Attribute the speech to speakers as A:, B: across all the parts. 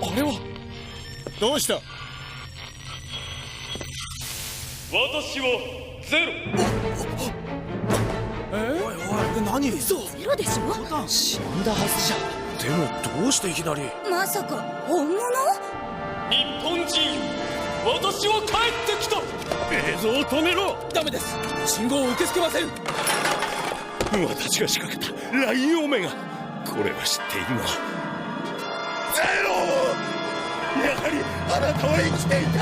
A: あれはどうした？
B: 私はゼロ。
A: おいおい、何？
C: ゼロでしょ？
A: 死んだはずじゃ。でもどうしていきなり？
C: まさか本物？
B: 日本人、私は帰ってきた。映像を止めろ。
A: ダメです。信号を受け付けません。
B: 私が仕掛けたラインオメガ、これは知っているが。ゼロ。やはりあなたは生きていた。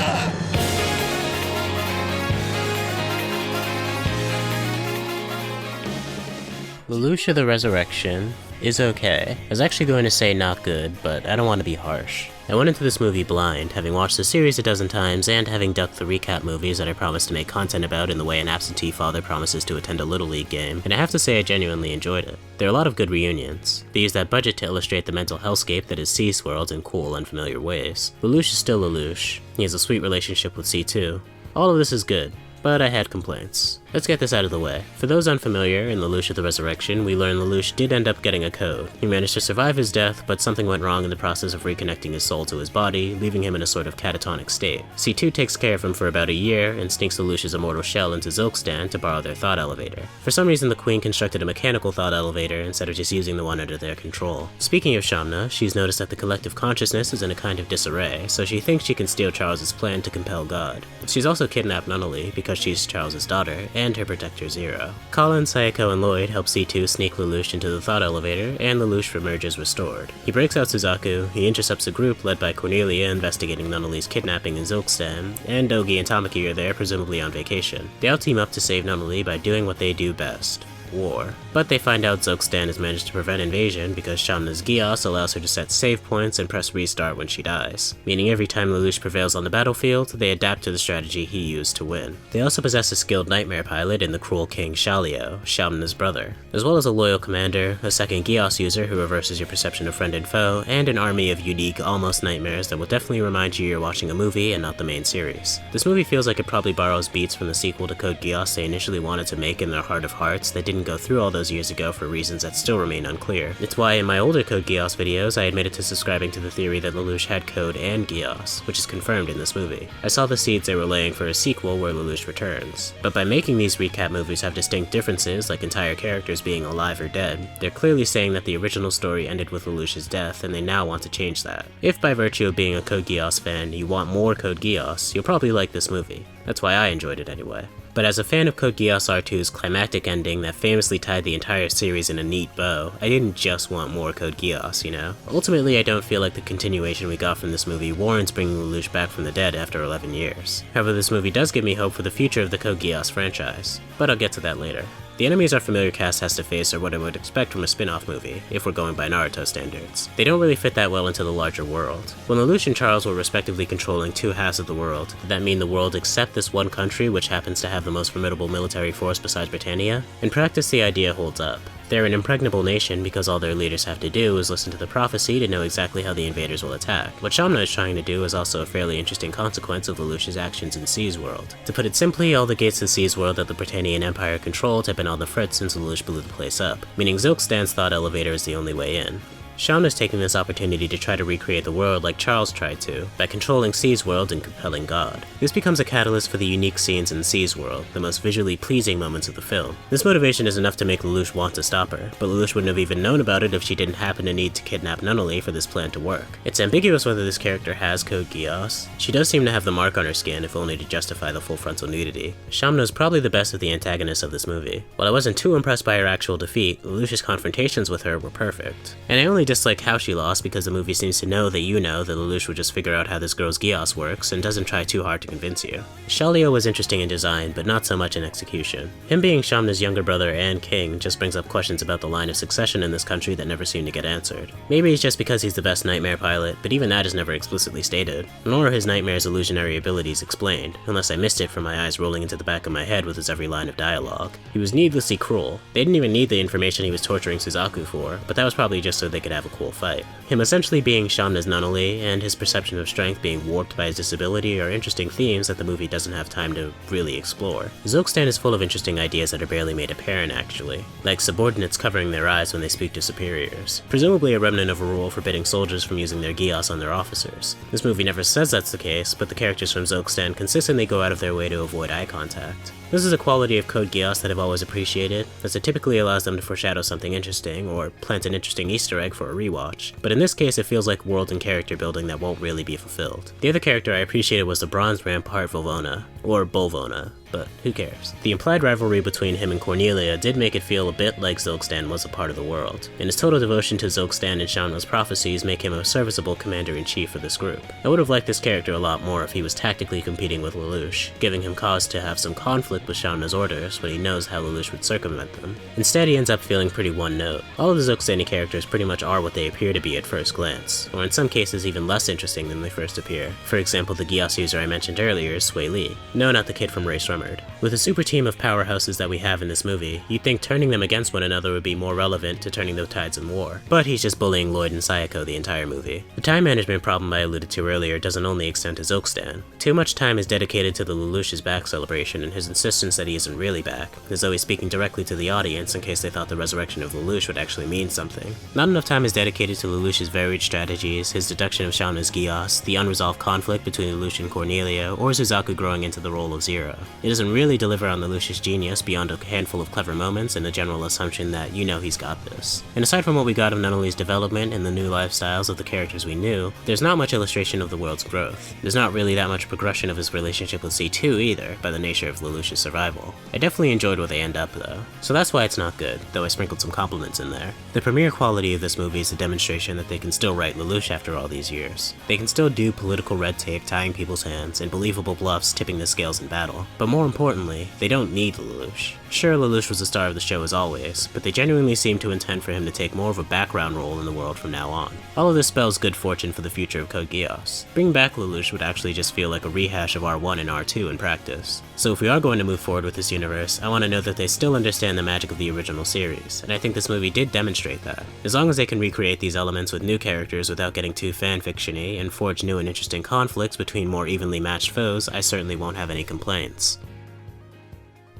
D: Lelouch of the Resurrection is okay. I was actually going to say not good, but I don't want to be harsh. I went into this movie blind, having watched the series a dozen times and having ducked the recap movies that I promised to make content about in the way an absentee father promises to attend a Little League game, and I have to say I genuinely enjoyed it. There are a lot of good reunions. They use that budget to illustrate the mental hellscape that is C-Swirled in cool, unfamiliar ways. Lelouch is still Lelouch. He has a sweet relationship with C2. All of this is good, but I had complaints. Let's get this out of the way. For those unfamiliar, in Lelouch of the Resurrection, we learn Lelouch did end up getting a code. He managed to survive his death, but something went wrong in the process of reconnecting his soul to his body, leaving him in a sort of catatonic state. C2 takes care of him for about a year, and sneaks Lelouch's immortal shell into Zilkstan to borrow their thought elevator. For some reason, the Queen constructed a mechanical thought elevator instead of just using the one under their control. Speaking of Shamna, she's noticed that the collective consciousness is in a kind of disarray, so she thinks she can steal Charles's plan to compel God. She's also kidnapped Nunnally because she's Charles's daughter, and her protector Zero. Colin, Sayako, and Lloyd help C2 sneak Lelouch into the thought elevator, and Lelouch emerges restored. He breaks out Suzaku, he intercepts a group led by Cornelia investigating Nunnally's kidnapping in Zilkstan, and Dojee and Tamaki are there, presumably on vacation. They all team up to save Nunnally by doing what they do best: war. But they find out Zilkstan has managed to prevent invasion because Shamna's Geass allows her to set save points and press restart when she dies, meaning every time Lelouch prevails on the battlefield, they adapt to the strategy he used to win. They also possess a skilled nightmare pilot in the cruel King Shalio, Shamna's brother, as well as a loyal commander, a second Geass user who reverses your perception of friend and foe, and an army of unique, almost nightmares that will definitely remind you you're watching a movie and not the main series. This movie feels like it probably borrows beats from the sequel to Code Geass they initially wanted to make in their heart of hearts that didn't go through all those years ago for reasons that still remain unclear. It's why in my older Code Geass videos I admitted to subscribing to the theory that Lelouch had Code and Geass, which is confirmed in this movie. I saw the seeds they were laying for a sequel where Lelouch returns. But by making these recap movies have distinct differences, like entire characters being alive or dead, they're clearly saying that the original story ended with Lelouch's death and they now want to change that. If by virtue of being a Code Geass fan you want more Code Geass, you'll probably like this movie. That's why I enjoyed it anyway. But as a fan of Code Geass R2's climactic ending that famously tied the entire series in a neat bow, I didn't just want more Code Geass, you know? Ultimately, I don't feel like the continuation we got from this movie warrants bringing Lelouch back from the dead after 11 years. However, this movie does give me hope for the future of the Code Geass franchise, but I'll get to that later. The enemies our familiar cast has to face are what I would expect from a spin-off movie, if we're going by Naruto standards. They don't really fit that well into the larger world. When Lelouch and Charles were respectively controlling two halves of the world, did that mean the world except this one country which happens to have the most formidable military force besides Britannia? In practice, the idea holds up. They're an impregnable nation because all their leaders have to do is listen to the prophecy to know exactly how the invaders will attack. What Shamna is trying to do is also a fairly interesting consequence of Lelouch's actions in C's world. To put it simply, all the gates in C's world that the Britannian Empire controlled have been on the fritz since Lelouch blew the place up, meaning Zilkstan's thought elevator is the only way in. Shamna's taking this opportunity to try to recreate the world like Charles tried to, by controlling C's world and compelling God. This becomes a catalyst for the unique scenes in C's world, the most visually pleasing moments of the film. This motivation is enough to make Lelouch want to stop her, but Lelouch wouldn't have even known about it if she didn't happen to need to kidnap Nunnally for this plan to work. It's ambiguous whether this character has Code Geass. She does seem to have the mark on her skin, if only to justify the full frontal nudity. Shamna's probably the best of the antagonists of this movie. While I wasn't too impressed by her actual defeat, Lelouch's confrontations with her were perfect. And I only dislike how she lost because the movie seems to know that you know that Lelouch would just figure out how this girl's Geass works and doesn't try too hard to convince you. Shalio was interesting in design, but not so much in execution. Him being Shamna's younger brother and king just brings up questions about the line of succession in this country that never seem to get answered. Maybe it's just because he's the best nightmare pilot, but even that is never explicitly stated. Nor are his nightmare's illusionary abilities explained, unless I missed it from my eyes rolling into the back of my head with his every line of dialogue. He was needlessly cruel. They didn't even need the information he was torturing Suzaku for, but that was probably just so they could could have a cool fight. Him essentially being Shamna's Nunnally and his perception of strength being warped by his disability are interesting themes that the movie doesn't have time to really explore. Zolk'stan is full of interesting ideas that are barely made apparent actually, like subordinates covering their eyes when they speak to superiors, presumably a remnant of a rule forbidding soldiers from using their Geass on their officers. This movie never says that's the case, but the characters from Zolk'stan consistently go out of their way to avoid eye contact. This is a quality of Code Geass that I've always appreciated, as it typically allows them to foreshadow something interesting, or plant an interesting Easter egg for a rewatch, but in this case it feels like world and character building that won't really be fulfilled. The other character I appreciated was the Bronze Rampart Volvona, or Bolvona, but who cares. The implied rivalry between him and Cornelia did make it feel a bit like Zolk'stan was a part of the world, and his total devotion to Zolk'stan and Shamna's prophecies make him a serviceable commander-in-chief for this group. I would have liked this character a lot more if he was tactically competing with Lelouch, giving him cause to have some conflict with Shamna's orders when he knows how Lelouch would circumvent them. Instead he ends up feeling pretty one-note. All of the Zolk'stani characters pretty much are what they appear to be at first glance, or in some cases even less interesting than they first appear. For example, the Geass user I mentioned earlier is Sui Lee. No, not the kid from Ray Sremmurd. With the super team of powerhouses that we have in this movie, you'd think turning them against one another would be more relevant to turning the tides in war, but he's just bullying Lloyd and Sayako the entire movie. The time management problem I alluded to earlier doesn't only extend to Zolk'stan. Too much time is dedicated to the Lelouch's back celebration and his insistence that he isn't really back, as though he's speaking directly to the audience in case they thought the resurrection of Lelouch would actually mean something. Not enough time is dedicated to Lelouch's varied strategies, his deduction of Shamna's Geass, the unresolved conflict between Lelouch and Cornelia, or Suzaku growing into the role of Zero. It doesn't really deliver on Lelouch's genius beyond a handful of clever moments and the general assumption that you know he's got this. And aside from what we got of Nunnally's development and the new lifestyles of the characters we knew, there's not much illustration of the world's growth. There's not really that much progression of his relationship with C2 either, by the nature of Lelouch's survival. I definitely enjoyed where they end up though, so that's why it's not good, though I sprinkled some compliments in there. The premier quality of this movie is a demonstration that they can still write Lelouch after all these years. They can still do political red tape tying people's hands and believable bluffs tipping the scales in battle, but more importantly, they don't need Lelouch. Sure, Lelouch was the star of the show as always, but they genuinely seem to intend for him to take more of a background role in the world from now on. All of this spells good fortune for the future of Code Geass. Bringing back Lelouch would actually just feel like a rehash of R1 and R2 in practice. So if we are going to move forward with this universe, I want to know that they still understand the magic of the original series, and I think this movie did demonstrate that. As long as they can recreate these elements with new characters without getting too fanfiction-y and forge new and interesting conflicts between more evenly matched foes, I certainly won't have any complaints.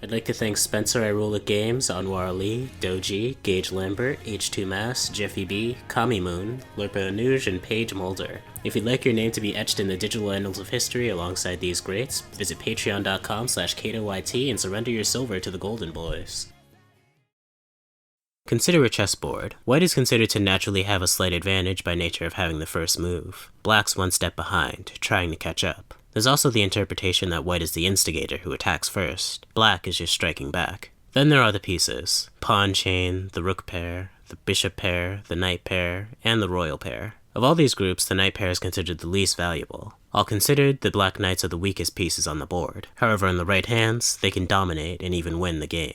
D: I'd like to thank Spencer IRuleAtGames, Anwar Ali, Dojee, Gage Lambert, H2Mass, Jeffy B, Kamimun, Lirpa Enuj, and Paige Mulder. If you'd like your name to be etched in the digital annals of history alongside these greats, visit patreon.com/KatoYT and surrender your silver to the Golden Boys. Consider a chessboard. White is considered to naturally have a slight advantage by nature of having the first move. Black's one step behind, trying to catch up. There's also the interpretation that white is the instigator who attacks first. Black is just striking back. Then there are the pieces. Pawn chain, the rook pair, the bishop pair, the knight pair, and the royal pair. Of all these groups, the knight pair is considered the least valuable. All considered, the black knights are the weakest pieces on the board. However, in the right hands, they can dominate and even win the game.